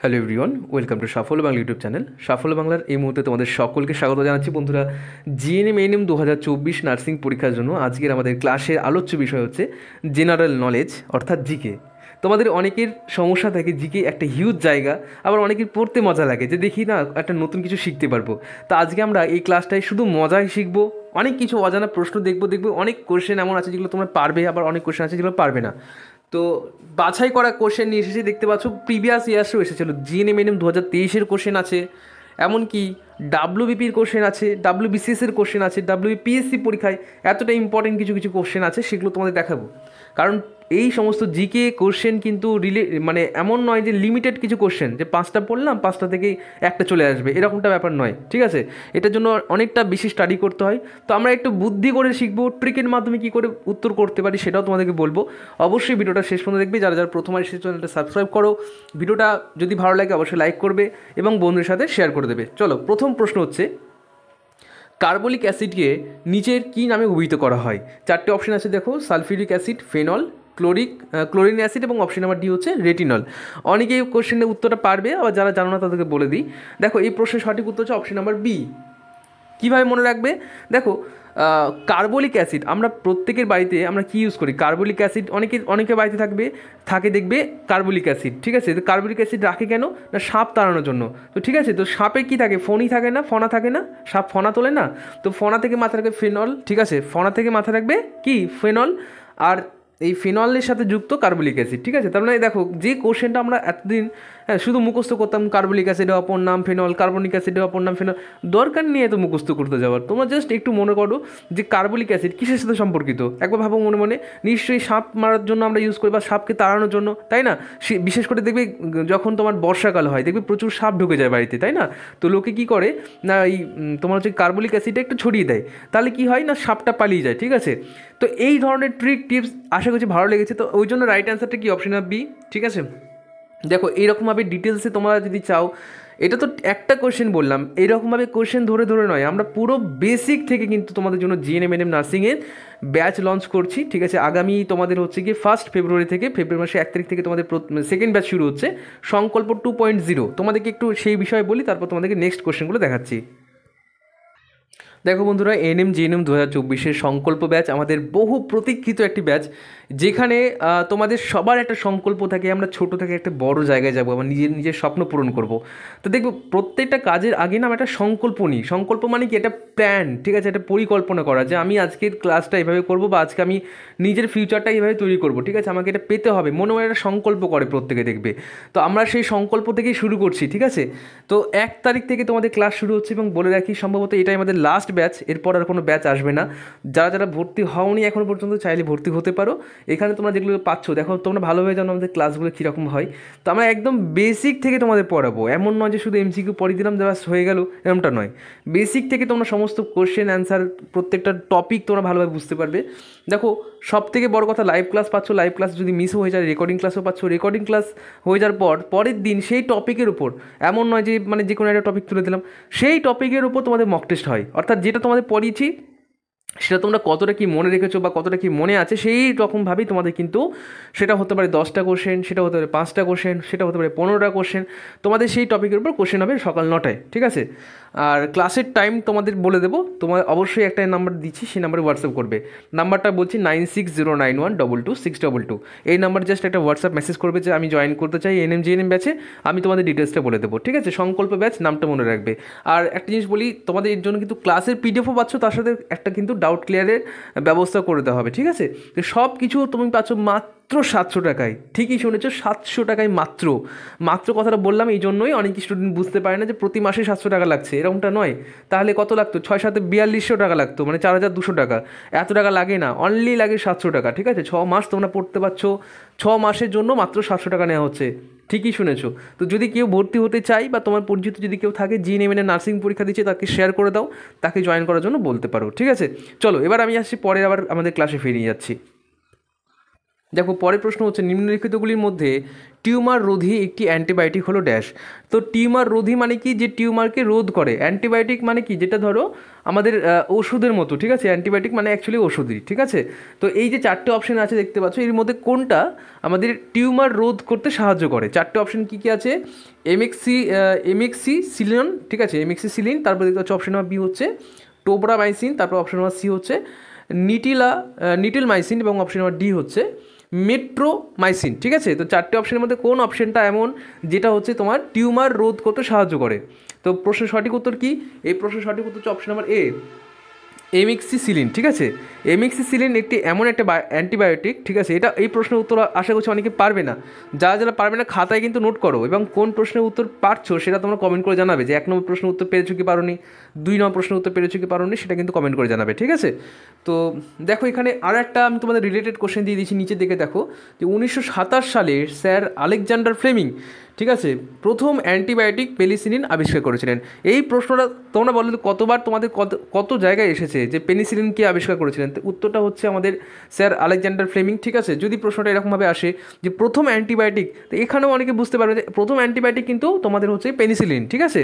Hello everyone, welcome to সাফল্য Bangla YouTube channel. সাফল্য বাংলার এই মুহূর্তে তোমাদের সকলকে স্বাগত জানাচ্ছি। বন্ধুরা, জিএনএম এএনএম 2024 নার্সিং পরীক্ষার জন্য আজকের আমাদের ক্লাসের আলোচ্য বিষয় হচ্ছে জেনারেল নলেজ, অর্থাৎ জিকে। তোমাদের অনেকের সমস্যা থাকে, জিকে একটা হিউজ জায়গা, আবার অনেকের পড়তে মজা লাগে যে দেখি না একটা নতুন কিছু শিখতে পারবো। তো আজকে আমরা এই ক্লাসটায় শুধু মজাই শিখবো, অনেক কিছু অজানা প্রশ্ন দেখবো অনেক কোশ্চেন এমন আছে যেগুলো তোমরা পারবে, আবার অনেক কোশ্চেন আছে যেগুলো পারবে না। তো বাছাই করা কোশ্চেন নিয়ে এসেছি, দেখতে পাচ্ছ প্রিভিয়াস ইয়ার্সেও এসেছিলো। জিএনএমএনএম 2023-এর কোশ্চেন আছে, এমনকি ডাব্লিউবিপির কোশ্চেন আছে, ডাব্লিউবিসিএসের কোশ্চেন আছে, ডাব্লিউপিএসসি পরীক্ষায় এতটা ইম্পর্টেন্ট কিছু কিছু কোশ্চেন আছে, সেগুলো তোমাদের দেখাবো। কারণ এই সমস্ত জিকে কোশ্চেন কিন্তু মানে এমন নয় যে লিমিটেড কিছু কোশ্চেন যে 5টা পড়লাম 5টা থেকেই একটা চলে আসবে, এরকমটা ব্যাপার নয়, ঠিক আছে? এটার জন্য অনেকটা বেশি স্টাডি করতে হয়। তো আমরা একটু বুদ্ধি করে শিখবো, ট্রিকের মাধ্যমে কী করে উত্তর করতে পারি সেটাও তোমাদেরকে বলবো। অবশ্যই ভিডিওটা শেষ পর্যন্ত দেখবে। যারা যারা প্রথমবার এসেছে চ্যানেলটা সাবস্ক্রাইব করো, ভিডিওটা যদি ভালো লাগে অবশ্যই লাইক করবে এবং বন্ধুদের সাথে শেয়ার করে দেবে। চলো, প্রথম প্রশ্ন হচ্ছে, কার্বলিক অ্যাসিডকে নিচের কী নামে অভিহিত করা হয়? 4টে অপশন আছে, দেখো: sulphuric acid, phenol, chlorine acid এবং অপশন নাম্বার ডি হচ্ছে রেটিনল। অনেকেই কোশ্চেনের উত্তরটা পারবে, আবার যারা জানো না তাদেরকে বলে দিই। দেখো, এই প্রশ্নের সঠিক উত্তর হচ্ছে অপশন নাম্বার বি। কীভাবে মনে রাখবে? দেখো, কার্বলিক অ্যাসিড আমরা প্রত্যেকের বাড়িতে আমরা কী ইউজ করি? কার্বলিক অ্যাসিড অনেকের বাড়িতে থাকে দেখবে কার্বলিক অ্যাসিড, ঠিক আছে? তো কার্বলিক অ্যাসিড রাখে কেন না? সাপ তাড়ানোর জন্য। তো ঠিক আছে, তো সাপের কী থাকে? ফণি থাকে না, ফনা থাকে না, সাপ ফনা তোলে না? তো ফনা থেকে মাথা রাখবে ফেনল, ঠিক আছে? ফনা থেকে মাথা রাখবে কি? ফেনল। আর এই ফিনলের সাথে যুক্ত কার্বলিক অ্যাসিড, ঠিক আছে? তার মানে দেখো, যে কোশ্চেনটা আমরা এতদিন শুধু মুখস্থ করতাম, কার্বলিক অ্যাসিডের অপর নাম ফেনল, কার্বনিক অ্যাসিডের অপর নাম ফেনল, দরকার নেই এত মুখস্থ করতে যাওয়ার। তোমরা জাস্ট একটু মনে করো যে কার্বলিক অ্যাসিড কিসের সাথে সম্পর্কিত, একবার ভাবো মনে মনে। নিশ্চয়ই সাপ মারার জন্য আমরা ইউজ করি, বা সাপকে তাড়ানোর জন্য, তাই না? বিশেষ করে দেখবে যখন তোমার বর্ষাকাল হয়, দেখবে প্রচুর সাপ ঢুকে যায় বাড়িতে, তাই না? তো লোকে কী করে না, এই তোমার হচ্ছে কার্বলিক অ্যাসিডটা একটু ছড়িয়ে দেয়, তাহলে কী হয় না, সাপটা পালিয়ে যায়, ঠিক আছে? তো এই ধরনের ট্রিক টিপস আশা করছি ভালো লেগেছে। তো ওই জন্য রাইট অ্যান্সারটা কি? অপশন বি, ঠিক আছে? দেখো, এইরকমভাবে ডিটেলসে তোমরা যদি চাও, এটা তো একটা কোশ্চেন বললাম, এইরকমভাবে কোশ্চেন ধরে ধরে নয়, আমরা পুরো বেসিক থেকে কিন্তু তোমাদের জন্য জিএনএমএনএম নার্সিংয়ের ব্যাচ লঞ্চ করছি, ঠিক আছে? আগামী তোমাদের হচ্ছে কি 1 ফেব্রুয়ারি থেকে, ফেব্রুয়ারি মাসে 1 তারিখ থেকে তোমাদের সেকেন্ড ব্যাচ শুরু হচ্ছে, সংকল্প 2.0। তোমাদেরকে একটু সেই বিষয়ে বলি, তারপর তোমাদেরকে নেক্সট কোশ্চেনগুলো দেখাচ্ছি। দেখো বন্ধুরা, এএনএম জিএনএম 2024-এর সংকল্প ব্যাচ আমাদের বহু প্রতীক্ষিত একটি ব্যাচ, যেখানে তোমাদের সবার একটা সংকল্প থাকে, আমরা ছোট থেকে একটা বড় জায়গায় যাবো, আমরা নিজের স্বপ্ন পূরণ করব। তো দেখবো, প্রত্যেকটা কাজের আগে না আমরা একটা সংকল্প নিই। সংকল্প মানে কি? একটা প্ল্যান, ঠিক আছে? একটা পরিকল্পনা করা, যে আমি আজকের ক্লাসটা এভাবে করব, বা আজকে আমি নিজের ফিউচারটা এইভাবে তৈরি করব, ঠিক আছে? আমাকে এটা পেতে হবে, মনে মনে একটা সংকল্প করে প্রত্যেকে, দেখবে। তো আমরা সেই সংকল্প থেকেই শুরু করছি, ঠিক আছে? তো 1 তারিখ থেকে তোমাদের ক্লাস শুরু হচ্ছে, এবং বলে রাখি সম্ভবত এটাই আমাদের লাস্ট ব্যাচ, এরপর আর কোনো ব্যাচ আসবে না। যারা যারা ভর্তি হওনি এখনও পর্যন্ত, চাইলে ভর্তি হতে পারো। এখানে তোমরা যেগুলো পাচ্ছ, দেখো, তোমরা ভালোভাবে জানো আমাদের ক্লাসগুলো কীরকম হয়। তো আমরা একদম বেসিক থেকে তোমাদের পড়াবো, এমন নয় যে শুধু এমসিকিউ পড়িয়ে দিলাম যারা হয়ে গেল, এরকমটা নয়। বেসিক থেকে তোমরা সমস্ত কোশ্চেন অ্যান্সার, প্রত্যেকটা টপিক তোমরা ভালোভাবে বুঝতে পারবে। দেখো, সব থেকে বড় কথা, লাইভ ক্লাস পাচ্ছ। লাইভ ক্লাস যদি মিস হয়ে যায়, রেকর্ডিং ক্লাসও পাচ্ছ। রেকর্ডিং ক্লাস হয়ে যাওয়ার পর পরের দিন সেই টপিকের উপর, এমন নয় যে মানে যে কোনো একটা টপিক তুলে দিলাম, সেই টপিকের উপর তোমাদের মক টেস্ট হয়। অর্থাৎ যেটা তোমাদের পড়িয়েছি সেটা তোমরা কতটা কি মনে রেখেছো বা কতটা কি মনে আছে, সেই রকমভাবেই তোমাদের কিন্তু সেটা হতে পারে 10টা কোশ্চেন, সেটা হতে পারে 5টা কোশ্চেন, সেটা হতে পারে 15টা কোশ্চেন। তোমাদের সেই টপিকের উপর কোশ্চেন হবে সকাল 9টায়, ঠিক আছে? আর ক্লাসের টাইম তোমাদের বলে দেবো। তোমার অবশ্যই একটা নাম্বার দিচ্ছি, সেই নাম্বারে হোয়াটসঅ্যাপ করবে। নাম্বারটা বলছি 9609122622। এই নাম্বার জাস্ট একটা হোয়াটসঅ্যাপ মেসেজ করবে যে আমি জয়েন করতে চাই এএনএম জিএনএম ব্যাচে, আমি তোমাদের ডিটেলসটা বলে দেবো, ঠিক আছে? সংকল্প ব্যাচ, নামটা মনে রাখবে। আর একটা জিনিস বলি, তোমাদের এর জন্য কিন্তু ক্লাসের পিডিএফও পাচ্ছ, তার সাথে একটা কিন্তু ডাউট ক্লিয়ারের ব্যবস্থা করে দেওয়া হবে, ঠিক আছে? তো সব কিছু তুমি পাচ্ছ মাত্র 700 টাকায়। ঠিকই শুনেছো, 700 টাকায় মাত্র। মাত্র কথাটা বললাম এই জন্যই অনেক স্টুডেন্ট বুঝতে পারে না যে প্রতি মাসে 700 টাকা লাগছে, এরকমটা নয়। তাহলে কত লাগতো? 6-7 4200 টাকা লাগতো, মানে 4200 টাকা। এত টাকা লাগে না, অনলি লাগে 700 টাকা, ঠিক আছে? 6 মাস তোমরা পড়তে পারছো, 6 মাসের জন্য মাত্র 700 টাকা নেওয়া হচ্ছে। ঠিকই শুনেছো। তো যদি কেউ ভর্তি হতে চাই, বা তোমার পরিচিত যদি কেউ থাকে জিএনএমএন নার্সিং পরীক্ষা দিচ্ছে, তাকে শেয়ার করে দাও, তাকে জয়েন করার জন্য বলতে পারো, ঠিক আছে? চলো, এবার আমি আসছি পরে, আবার আমাদের ক্লাসে ফিরিয়ে যাচ্ছি। দেখো পরের প্রশ্ন হচ্ছে নিম্নলিখিতগুলির মধ্যে টিউমার রোধী একটি অ্যান্টিবায়োটিক হলো ড্যাশ। তো টিউমার রোধী মানে কি, যে টিউমারকে রোধ করে। অ্যান্টিবায়োটিক মানে কি, যেটা ধরো আমাদের ওষুধের মতো, ঠিক আছে। অ্যান্টিবায়োটিক মানে অ্যাকচুয়ালি ওষুধই, ঠিক আছে। তো এই যে চারটে অপশন আছে দেখতে পাচ্ছ, এর মধ্যে কোনটা আমাদের টিউমার রোধ করতে সাহায্য করে? চারটে অপশন কী কী আছে? এমেক্সিসিলিন, ঠিক আছে, এমেক্সিসিলিন। তারপর দেখতে পাচ্ছ অপশন নাম্বার বি হচ্ছে টোব্রামাইসিন। তারপর অপশন নাম্বার সি হচ্ছে নিটিলমাইসিন এবং অপশন নাম্বার ডি হচ্ছে মেট্রোমাইসিন, ঠিক আছে। তো চারটে অপশনের মধ্যে কোন অপশনটা এমন যেটা হচ্ছে তোমার টিউমার রোধ করতে সাহায্য করে? তো প্রশ্নের সঠিক উত্তর কি? এই প্রশ্নের সঠিক উত্তর হচ্ছে অপশন নাম্বার এ, এমিক্সিসিলিন, ঠিক আছে। এমিক্সিসিলিন একটি এমন একটা অ্যান্টিবায়োটিক, ঠিক আছে। এটা এই প্রশ্নের উত্তর আশা করছি অনেকে পারবে না। যারা যারা পারবে না খাতায় কিন্তু নোট করো, এবং কোন প্রশ্নের উত্তর পারছো সেটা তোমরা কমেন্ট করে জানাবে, যে 1 নম্বর প্রশ্নের উত্তর পেরেছো কি পারোনি, 2 নম্বর প্রশ্নের উত্তর পেরেছো কি পারোনি, সেটা কিন্তু কমেন্ট করে জানাবে, ঠিক আছে। তো দেখো এখানে আর একটা আমি তোমাদের রিলেটেড কোশ্চেন দিয়ে দিয়েছি, নিচের দিকে দেখো যে 1927 সালে স্যার আলেকজান্ডার ফ্লেমিং, ঠিক আছে, প্রথম অ্যান্টিবায়োটিক পেনিসিলিন আবিষ্কার করেছিলেন। এই প্রশ্নটা তোমরা বলো তো কতবার তোমাদের কত জায়গায় এসেছে যে পেনিসিলিন কে আবিষ্কার করেছিলেন? তো উত্তরটা হচ্ছে আমাদের স্যার আলেকজান্ডার ফ্লেমিং, ঠিক আছে। যদি প্রশ্নটা এরকমভাবে আসে যে প্রথম অ্যান্টিবায়োটিক, তো এখানেও অনেকে বুঝতে পারবে যে প্রথম অ্যান্টিবায়োটিক কিন্তু তোমাদের হচ্ছে পেনিসিলিন, ঠিক আছে।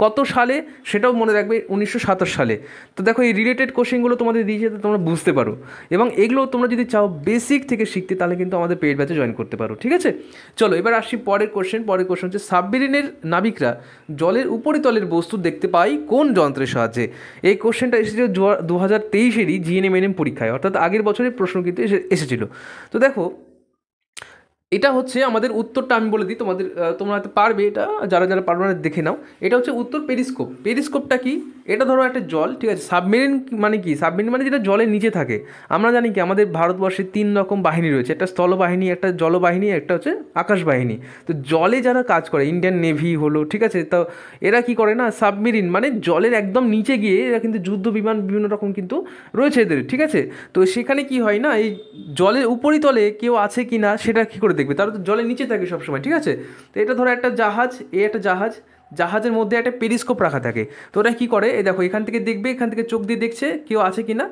কত সালে সেটাও মনে রাখবে, 1927 সালে। তো দেখো এই রিলেটেড কোশ্চেনগুলো তোমাদের দিয়েছে, যাতে তোমরা বুঝতে পারো, এবং এগুলো তোমরা যদি চাও বেসিক থেকে শিখতে, তাহলে কিন্তু আমাদের পেইড ব্যাচে জয়েন করতে পারো, ঠিক আছে। চলো এবার আসছি পরের কোশ্চেন হচ্ছে সাবমেরিনের নাবিকরা জলের উপরিতলের বস্তু দেখতে পায় কোন যন্ত্রের সাহায্যে? এই কোশ্চেনটা এসেছিল 2023-এরই জিএনএমএনএম পরীক্ষায়, অর্থাৎ আগের বছরের প্রশ্ন কিন্তু এসেছিল। তো দেখো এটা হচ্ছে আমাদের উত্তরটা আমি বলে দিই তোমাদের, তোমরা হয়তো পারবে এটা, যারা যারা পারবে না দেখে নাও। এটা হচ্ছে উত্তর পেরিস্কোপ। পেরিস্কোপটা কি? এটা ধরো একটা জল, ঠিক আছে। সাবমেরিন মানে কি? সাবমেরিন মানে যেটা জলের নিচে থাকে। আমরা জানি কি আমাদের ভারতবর্ষে 3 রকম বাহিনী রয়েছে, একটা স্থলবাহিনী, একটা জলবাহিনী, একটা হচ্ছে আকাশ বাহিনী। তো জলে যারা কাজ করে, ইন্ডিয়ান নেভি হলো, ঠিক আছে। তো এরা কি করে না, সাবমেরিন মানে জলের একদম নিচে গিয়ে এরা কিন্তু যুদ্ধ বিমান বিভিন্ন রকম কিন্তু রয়েছে এদের, ঠিক আছে। তো সেখানে কি হয় না, এই জলের উপরিতলে কেউ আছে কি না সেটা কী করে দেখবে? তারা তো জলের নিচে থাকে সবসময়, ঠিক আছে। তো এটা ধরো একটা জাহাজ, একটা জাহাজের মধ্যে একটা পেরিস্কোপ রাখা থাকে। তো ওরা কী করে, এই দেখো এখান থেকে দেখবে, এখান থেকে চোখ দিয়ে দেখছে কেউ আছে কি না,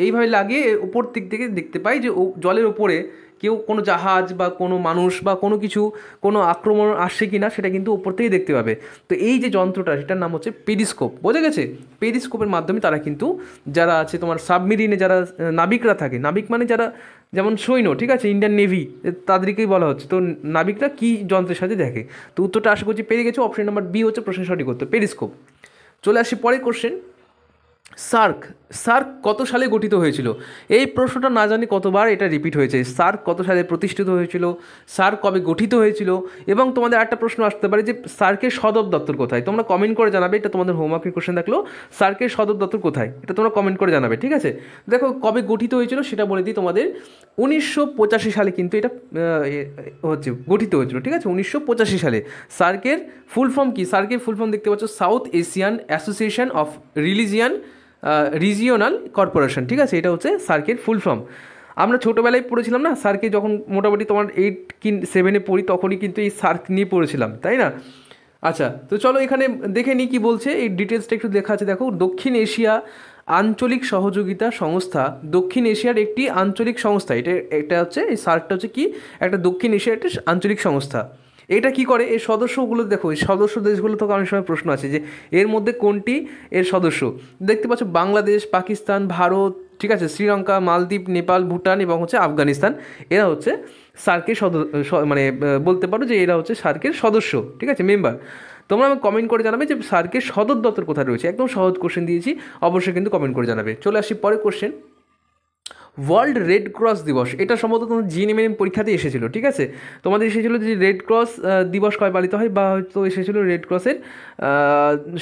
এইভাবে লাগিয়ে উপর দিক থেকে দেখতে পাই যে জলের ওপরে কেউ কোনো জাহাজ বা কোনো মানুষ বা কোনো কিছু, কোনো আক্রমণ আসছে কি না, সেটা কিন্তু উপর থেকেই দেখতে পাবে। তো এই যে যন্ত্রটা, সেটার নাম হচ্ছে পেরিস্কোপ, বোঝা গেছে। পেরিস্কোপের মাধ্যমে তারা কিন্তু যারা আছে তোমার সাবমেরিনে যারা নাবিকরা থাকে, নাবিক মানে যারা যেমন সৈন্য, ঠিক আছে, ইন্ডিয়ান নেভি, তাদেরকেই বলা হচ্ছে। তো নাবিকরা কী যন্ত্রের সাথে দেখে? তো উত্তরটা আশা করছি পেরে গেছো। অপশন নাম্বার বি হচ্ছে প্রশ্নের সঠিক উত্তর, পেরিস্কোপ। চলে আসি পরের কোশ্চেন। সার্ক সার্ক কত সালে গঠিত হয়েছিল? এই প্রশ্নটা না জানি কতবার এটা রিপিট হয়েছে। সার্ক কত সালে প্রতিষ্ঠিত হয়েছিল, সার্ক কবে গঠিত হয়েছিল, এবং তোমাদের একটা প্রশ্ন আসতে পারে যে সার্কের সদর দপ্তর কোথায়? তোমরা কমেন্ট করে জানাবে, এটা তোমাদের হোমওয়ার্কের কোশ্চেন থাকলো, সার্কের সদর দপ্তর কোথায়, এটা তোমরা কমেন্ট করে জানাবে, ঠিক আছে। দেখো কবে গঠিত হয়েছিল সেটা বলে দিই তোমাদের, 1985 সালে কিন্তু এটা হচ্ছে গঠিত হয়েছিল, ঠিক আছে, 1985 সালে। সার্কের ফুল ফর্ম কি? সার্কের ফুল ফর্ম দেখতে পাচ্ছ, south Asian association of regional corporation, ঠিক আছে। এটা হচ্ছে সার্কের ফুল ফর্ম। আমরা ছোটোবেলায় পড়েছিলাম না সার্কে, যখন মোটামুটি তোমার 8 কি 7-এ পড়ি, তখনই কিন্তু এই সার্ক নিয়ে পড়েছিলাম, তাই না? আচ্ছা, তো চলো এখানে দেখে নিই কী বলছে, এই ডিটেলসটা একটু দেখা আছে। দেখো, দক্ষিণ এশিয়া আঞ্চলিক সহযোগিতা সংস্থা, দক্ষিণ এশিয়ার একটি আঞ্চলিক সংস্থা। এটা হচ্ছে এই সার্কটা হচ্ছে কি, একটা দক্ষিণ এশিয়ার একটা আঞ্চলিক সংস্থা। এটা কি করে? এর সদস্যগুলো দেখো, এই সদস্য দেশগুলো থেকে অনেক সময় প্রশ্ন আছে যে এর মধ্যে কোনটি এর সদস্য। দেখতে পাচ্ছ বাংলাদেশ, পাকিস্তান, ভারত, ঠিক আছে, শ্রীলঙ্কা, মালদ্বীপ, নেপাল, ভুটান এবং হচ্ছে আফগানিস্তান। এরা হচ্ছে সার্কের মানে বলতে পারো যে এরা হচ্ছে সার্কের সদস্য, ঠিক আছে, মেম্বার। তোমরা আমাকে কমেন্ট করে জানাবে যে সার্কের সদর দপ্তর কোথায় রয়েছে। একদম সহজ কোশ্চেন দিয়েছি, অবশ্যই কিন্তু কমেন্ট করে জানাবে। চলে আসি পরের কোশ্চেন। ওয়ার্ল্ড রেড ক্রস দিবস, এটা সম্ভবত তোমাদের জিএনএমএনএম পরীক্ষাতে এসেছিলো, ঠিক আছে। তোমাদের এসেছিলো যে রেড ক্রস দিবস কয় পালিত হয়, বা হয়তো এসেছিলো রেড ক্রসের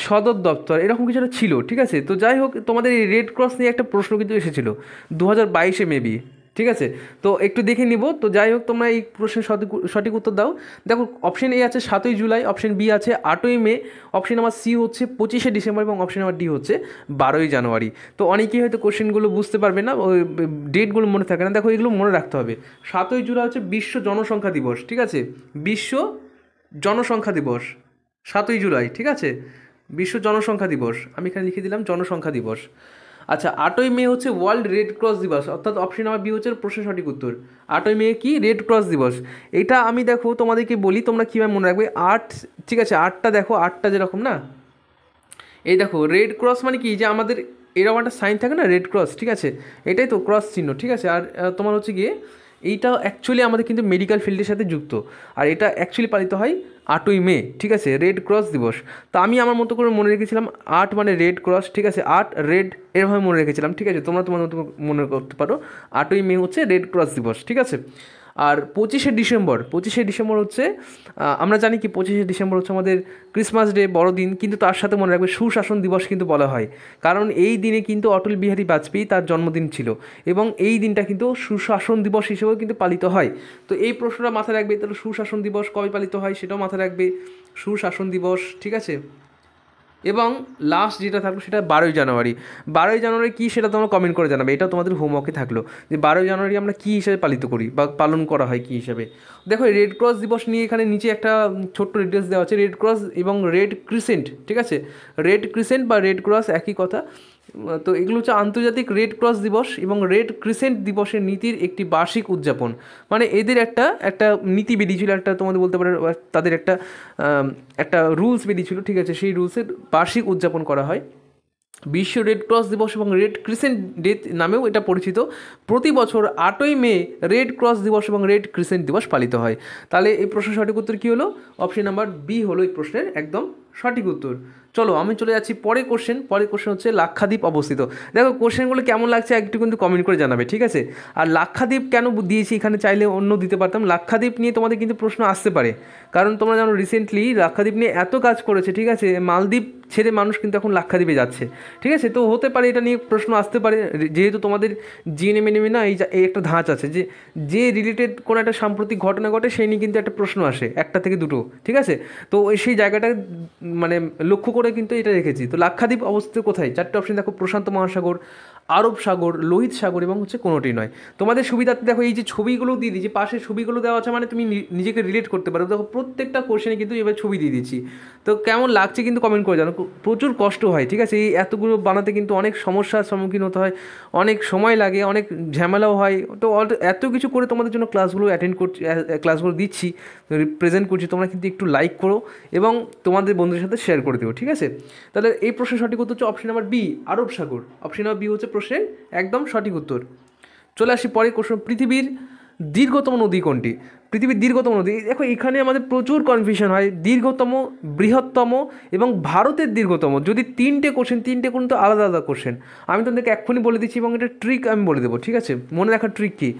সদর দপ্তর, এরকম কিছু একটা ছিল, ঠিক আছে। তো যাই হোক, তোমাদের এই রেড ক্রস নিয়ে একটা প্রশ্ন কিন্তু এসেছিলো 2022-এ মেবি, ঠিক আছে। তো একটু দেখে নিব। তো যাই হোক, তোমরা এই প্রশ্নের সঠিক উত্তর দাও। দেখো অপশন এ আছে 7ই জুলাই, অপশন বি আছে 8ই মে, অপশন নাম্বার সি হচ্ছে 25শে ডিসেম্বর এবং অপশন নাম্বার ডি হচ্ছে 12ই জানুয়ারি। তো অনেকেই হয়তো কোশ্চেনগুলো বুঝতে পারবে না, ওই ডেটগুলো মনে থাকে না। দেখো এগুলো মনে রাখতে হবে। 7ই জুলাই হচ্ছে বিশ্ব জনসংখ্যা দিবস, ঠিক আছে, বিশ্ব জনসংখ্যা দিবস, 7ই জুলাই, ঠিক আছে, বিশ্ব জনসংখ্যা দিবস। আমি এখানে লিখে দিলাম জনসংখ্যা দিবস। আচ্ছা 8ই মে হচ্ছে ওয়ার্ল্ড রেড ক্রস দিবস, অর্থাৎ অপশন নাম্বার বি হচ্ছে প্রশ্নের সঠিক উত্তর। 8ই মে কি রেড ক্রস দিবস, এটা আমি দেখো তোমাদেরকে বলি তোমরা কীভাবে মনে রাখবে। 8, ঠিক আছে 8টা দেখো, 8টা যেরকম না, এই দেখো রেড ক্রস মানে কি, যে আমাদের এরকম একটা সাইন থাকে না রেড ক্রস, ঠিক আছে, এটাই তো ক্রস চিহ্ন, ঠিক আছে। আর তোমার হচ্ছে গিয়ে এইটা অ্যাকচুয়ালি আমাদের কিন্তু মেডিকেল ফিল্ডের সাথে যুক্ত, আর এটা অ্যাকচুয়ালি পালিত হয় 8ই মে, ঠিক আছে, রেড ক্রস দিবস। তো আমি আমার মতো করে মনে রেখেছিলাম 8 মানে রেড ক্রস, ঠিক আছে, 8 রেড এরভাবে মনে রেখেছিলাম, ঠিক আছে। তোমরা তোমার মতো মনে করতে পারো 8ই মে হচ্ছে রেড ক্রস দিবস, ঠিক আছে। আর 25শে ডিসেম্বর হচ্ছে আমরা জানি কি 25শে ডিসেম্বর হচ্ছে আমাদের ক্রিসমাস ডে, বড়দিন, কিন্তু তার সাথে মনে রাখবে সুশাসন দিবস কিন্তু বলা হয়, কারণ এই দিনে কিন্তু অটল বিহারী বাজপেয়ী তার জন্মদিন ছিল, এবং এই দিনটা কিন্তু সুশাসন দিবস হিসেবেও কিন্তু পালিত হয়। তো এই প্রশ্নটা মাথায় রাখবে, তাহলে সুশাসন দিবস কবে পালিত হয় সেটাও মাথায় রাখবে, সুশাসন দিবস, ঠিক আছে। এবং লাস্ট যেটা থাকলো সেটা 12ই জানুয়ারি কী সেটা তোমরা কমেন্ট করে জানাবে, এটা তোমাদের হোমওয়ার্কে থাকলো যে 12ই জানুয়ারি আমরা কী হিসেবে পালিত করি বা পালন করা হয় কী হিসেবে। দেখো রেড ক্রস দিবস নিয়ে এখানে নিচে একটা ছোট্ট ডিটেলস দেওয়া আছে, রেড ক্রস এবং রেড ক্রিসেন্ট, ঠিক আছে, রেড ক্রিসেন্ট বা রেড ক্রস একই কথা। তো এগুলো হচ্ছে আন্তর্জাতিক রেড ক্রস দিবস এবং রেড ক্রিসেন্ট দিবসের নীতির একটি বার্ষিক উদযাপন, মানে এদের একটা একটা নীতি বেরিয়েছিল, একটা তোমাদের বলতে পারো তাদের একটা রুলস বেরিয়েছিল, ঠিক আছে, সেই রুলসের বার্ষিক উদযাপন করা হয়। বিশ্ব রেড ক্রস দিবস এবং রেড ক্রিসেন্ট ডে নামেও এটা পরিচিত। প্রতি বছর 8ই মে রেড ক্রস দিবস এবং রেড ক্রিসেন্ট দিবস পালিত হয়। তাহলে এই প্রশ্নের সঠিক উত্তর কী হলো? অপশন নাম্বার বি হলো এই প্রশ্নের একদম সঠিক উত্তর। চলো আমি চলে যাচ্ছি পরের কোশ্চেন হচ্ছে লাক্ষাদ্বীপ অবস্থিত। দেখো কোশ্চেনগুলো কেমন লাগছে একটু কিন্তু কমেন্ট করে জানাবে, ঠিক আছে। আর লাক্ষাদ্বীপ কেন দিয়েছি এখানে, চাইলে অন্য দিতে পারতাম। লাক্ষাদ্বীপ নিয়ে তোমাদের কিন্তু প্রশ্ন আসতে পারে, কারণ তোমরা জানো রিসেন্টলি লাক্ষাদ্বীপ নিয়ে এত কাজ করেছে, ঠিক আছে, মালদ্বীপ ছেড়ে মানুষ কিন্তু এখন লাক্ষাদ্বীপে যাচ্ছে, ঠিক আছে। তো হতে পারে এটা নিয়ে প্রশ্ন আসতে পারে, যেহেতু তোমাদের জিএনএমএনএমে না এই একটা ধাঁচ আছে যে রিলেটেড কোনো একটা সাম্প্রতিক ঘটনা ঘটে সেই নিয়ে কিন্তু একটা প্রশ্ন আসে, একটা থেকে দুটো, ঠিক আছে। তো সেই জায়গাটা মানে লক্ষ্য করে কিন্তু এটা রেখেছি। তো লাক্ষাদ্বীপ অবস্থিত কোথায়? 4টে অপশন দেখো, প্রশান্ত মহাসাগর, আরব সাগর, লোহিত সাগর এবং হচ্ছে কোনোটি নয়। তোমাদের সুবিধার্থে দেখো এই যে ছবিগুলো দিয়ে দিয়েছি, পাশে ছবিগুলো দেওয়া আছে, মানে তুমি নিজেকে রিলেট করতে পারো। দেখো প্রত্যেকটা কোশ্চেনে কিন্তু এবার ছবি দিয়ে দিচ্ছি। তো কেমন লাগছে কিন্তু কমেন্ট করে জানো। প্রচুর কষ্ট হয়, ঠিক আছে, এই এতগুলো বানাতে কিন্তু অনেক সমস্যার সম্মুখীন হতে হয়, অনেক সময় লাগে, অনেক ঝামেলাও হয়। তো এত কিছু করে তোমাদের জন্য ক্লাসগুলো দিচ্ছি, প্রেজেন্ট করছি, তোমরা কিন্তু একটু লাইক করো এবং তোমাদের বন্ধুদের সাথে শেয়ার করে দিও, ঠিক আছে। তাহলে এই প্রশ্নের সঠিক উত্তর হচ্ছে অপশন নাম্বার বি, আরব সাগর। অপশন নাম্বার বি হচ্ছে প্রশ্নের একদম সঠিক উত্তর। চলে আসি পরের কোশ্চেন, পৃথিবীর দীর্ঘতম নদী কোনটি? পৃথিবীর দীর্ঘতম নদী, দেখো এখানে আমাদের প্রচুর কনফিউশন হয়, দীর্ঘতম, বৃহত্তম এবং ভারতের দীর্ঘতম। যদি তিনটে কিন্তু আলাদা আলাদা কোশ্চেন, আমি তোমাদেরকে এক্ষুনি বলে দিচ্ছি এবং এটা ট্রিক আমি বলে দেবো, ঠিক আছে। মনে রাখার ট্রিক কি?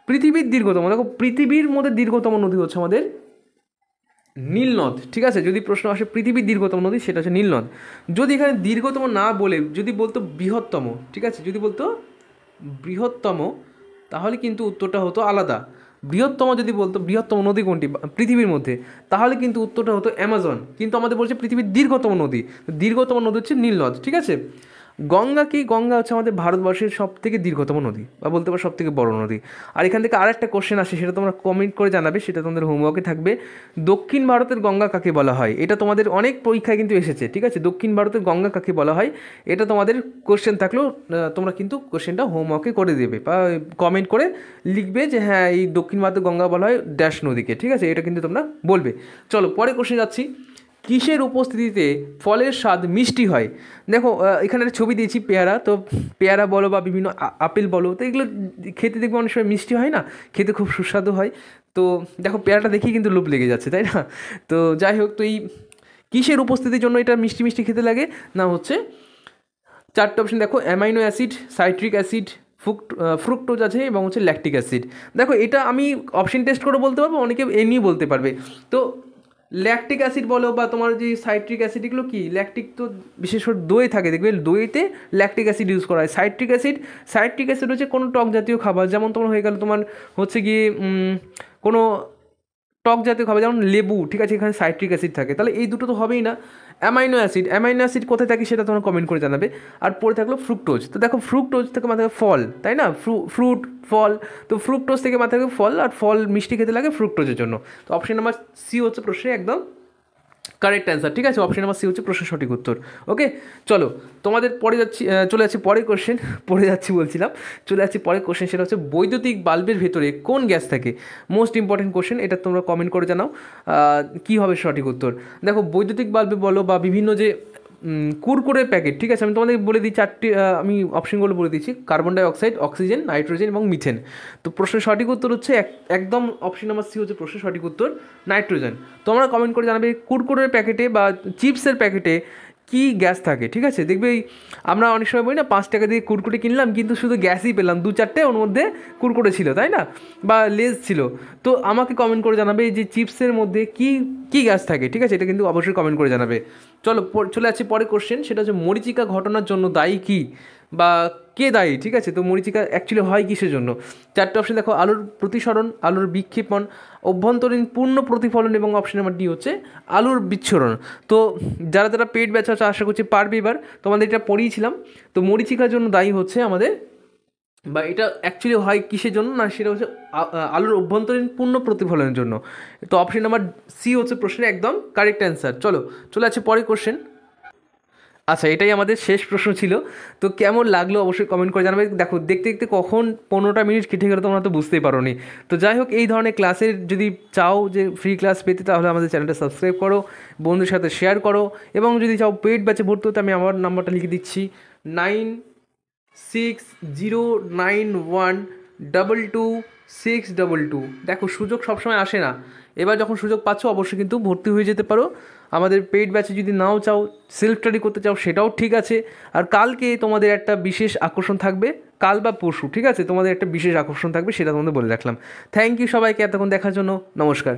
পৃথিবীর দীর্ঘতম, দেখো পৃথিবীর মধ্যে দীর্ঘতম নদী হচ্ছে আমাদের নীলনদ, ঠিক আছে। যদি প্রশ্ন আসে পৃথিবীর দীর্ঘতম নদী, সেটা হচ্ছে নীলনদ। যদি এখানে দীর্ঘতম না বলে যদি বলতো বৃহত্তম, ঠিক আছে, যদি বলতো বৃহত্তম, তাহলে কিন্তু উত্তরটা হতো আলাদা। বৃহত্তম যদি বলতো বৃহত্তম নদী কোনটি পৃথিবীর মধ্যে, তাহলে কিন্তু উত্তরটা হতো অ্যামাজন। কিন্তু আমাদের বলছে পৃথিবীর দীর্ঘতম নদী হচ্ছে নীলনদ, ঠিক আছে। গঙ্গা কি? গঙ্গা হচ্ছে আমাদের ভারতবর্ষের সবথেকে দীর্ঘতম নদী, বা বলতে পারো সবথেকে বড় নদী। আর এখান থেকে আরেকটা কোশ্চেন আসে, সেটা তোমরা কমেন্ট করে জানাবে, সেটা তোমাদের হোমওয়ার্কে থাকবে। দক্ষিণ ভারতের গঙ্গা কাকে বলা হয়? এটা তোমাদের অনেক পরীক্ষায় কিন্তু এসেছে, ঠিক আছে। দক্ষিণ ভারতের গঙ্গা কাকে বলা হয়, এটা তোমাদের কোশ্চেন থাকলেও তোমরা কিন্তু কোশ্চেনটা হোমওয়ার্কে করে দেবে বা কমেন্ট করে লিখবে যে হ্যাঁ এই দক্ষিণ ভারতের গঙ্গা বলা হয় ড্যাশ নদীকে, ঠিক আছে, এটা কিন্তু তোমরা বলবে। চলো পরে কোশ্চেন যাচ্ছি, কিসের উপস্থিতিতে ফলের স্বাদ মিষ্টি হয়? দেখো এখানে একটা ছবি দিয়েছি পেয়ারা, তো পেয়ারা বলো বা বিভিন্ন আপেল বলো, তো এগুলো খেতে দেখবে অনেক সময় মিষ্টি হয় না, খেতে খুব সুস্বাদু হয়। তো দেখো পেয়ারাটা দেখেই কিন্তু লোভ লেগে যাচ্ছে, তাই না? তো যাই হোক, তো এই কিসের উপস্থিতির জন্য এটা মিষ্টি মিষ্টি খেতে লাগে? না হচ্ছে 4টে অপশন দেখো, amino acid, citric acid, fructose আছে এবং হচ্ছে ল্যাকটিক অ্যাসিড। দেখো এটা আমি অপশন টেস্ট করে বলতে পারবো, অনেকে এমনি বলতে পারবে। তো ল্যাকটিক অ্যাসিড বলো বা তোমার যে সাইট্রিক অ্যাসিড, এগুলো কি? ল্যাকটিক তো বিশেষ করে দই থাকে, দেখবে দইতে ল্যাকটিক অ্যাসিড ইউজ করা হয়। সাইট্রিক অ্যাসিড হচ্ছে কোনো টক জাতীয় খাবার, যেমন তোমার হয়ে গেল তোমার হচ্ছে গিয়ে কোনো টক জাতীয় খাবার যেমন লেবু, ঠিক আছে, এখানে সাইট্রিক অ্যাসিড থাকে। তাহলে এই দুটো তো হবেই না। অ্যামাইনো অ্যাসিড কোথায় থাকে সেটা তোমরা কমেন্ট করে জানাবে। আর পরে থাকলো ফ্রুক্টোজ। তো দেখো ফ্রুক্টোজ থেকে মাথায় ফল, তাই না, ফ্রুট ফল, তো ফ্রুক্টোজ থেকে মাথায় ফল, আর ফল মিষ্টি খেতে লাগে ফ্রুক্টোজের জন্য। তো অপশন নাম্বার সি হচ্ছে প্রশ্নে একদম কারেক্ট অ্যান্সার, ঠিক আছে, অপশন নাম্বার সি হচ্ছে প্রশ্নের সঠিক উত্তর। ওকে, চলো তোমাদের পরে যাচ্ছি, চলে যাচ্ছি পরের কোশ্চেন, পড়ে যাচ্ছি বলছিলাম, চলে যাচ্ছি পরের কোশ্চেন, সেটা হচ্ছে বৈদ্যুতিক বাল্বের ভেতরে কোন গ্যাস থাকে? মোস্ট ইম্পর্টেন্ট কোশ্চেন, এটা তোমরা কমেন্ট করে জানাও কী হবে সঠিক উত্তর। দেখো বৈদ্যুতিক বাল্বে বলো বা বিভিন্ন যে কুরকুরের প্যাকেট, ঠিক আছে, আমি তোমাদের বলে দিই চারটি, আমি অপশনগুলো বলে দিচ্ছি, carbon die oxide, oxygen, nitrogen এবং মিথেন। তো প্রশ্নের সঠিক উত্তর হচ্ছে একদম অপশন নাম্বার সি হচ্ছে প্রশ্নের সঠিক উত্তর, নাইট্রোজেন। তোমরা কমেন্ট করে জানাবে কুরকুরের প্যাকেটে বা চিপসের প্যাকেটে কী গ্যাস থাকে, ঠিক আছে। দেখবে আমরা অনেক সময় বলি না 5 টাকা দিয়ে কুরকুরে কিনলাম কিন্তু শুধু গ্যাসই পেলাম, 2-4টে ওর মধ্যে কুরকুরে ছিল, তাই না, বা লেজ ছিল। তো আমাকে কমেন্ট করে জানাবে যে চিপসের মধ্যে কী গ্যাস থাকে, ঠিক আছে, এটা কিন্তু অবশ্যই কমেন্ট করে জানাবে। চলো চলে আসছি পরের কোশ্চেন, সেটা হচ্ছে মরীচিকা ঘটনার জন্য দায়ী কী বা কে দায়ী, ঠিক আছে। তো মরীচিকা অ্যাকচুয়ালি হয় কিসের জন্য? 4টে অপশন দেখো, আলোর প্রতিসরণ, আলোর বিক্ষেপণ, অভ্যন্তরীণ পূর্ণ প্রতিফলন এবং অপশন নাম্বার ডি হচ্ছে আলোর বিচ্ছুরণ। তো যারা যারা পেট ব্যথা আছে আশা করছি পারবে এবার, তোমাদের এটা পড়িয়েছিলাম। তো মরীচিকার জন্য দায়ী হচ্ছে আমাদের, বা এটা অ্যাকচুয়ালি হয় কিসের জন্য না, সেটা হচ্ছে আলোর অভ্যন্তরীণ পূর্ণ প্রতিফলনের জন্য। তো অপশন নাম্বার সি হচ্ছে প্রশ্নের একদম কারেক্ট অ্যান্সার। চলো চলে আছে পরের কোশ্চেন। আচ্ছা, এটাই আমাদের শেষ প্রশ্ন ছিল। তো কেমন লাগলো অবশ্যই কমেন্ট করে জানাবে। দেখো দেখতে দেখতে কখন 15টা মিনিট কেটে গেলো তোমরা তো বুঝতেই পারো নি। তো যাই হোক, এই ধরনের ক্লাসের যদি চাও যে ফ্রি ক্লাস পেতে, তাহলে আমাদের চ্যানেলটা সাবস্ক্রাইব করো, বন্ধুদের সাথে শেয়ার করো, এবং যদি চাও পেড ব্যাচে ভর্তি হতে, আমি আমার নাম্বারটা লিখে দিচ্ছি 9609122622। দেখো সুযোগ সবসময় আসে না, এবার যখন সুযোগ পাচ্ছ অবশ্যই কিন্তু ভর্তি হয়ে যেতে পারো আমাদের পেইড ব্যাচে। যদি নাও চাও, সেলফ স্টাডি করতে চাও, সেটাও ঠিক আছে। আর কালকে তোমাদের একটা বিশেষ আকর্ষণ থাকবে, কাল বা পরশু, ঠিক আছে, তোমাদের একটা বিশেষ আকর্ষণ থাকবে, সেটা তোমাদের বলে রাখলাম। থ্যাংক ইউ সবাইকে এতক্ষণ দেখার জন্য, নমস্কার।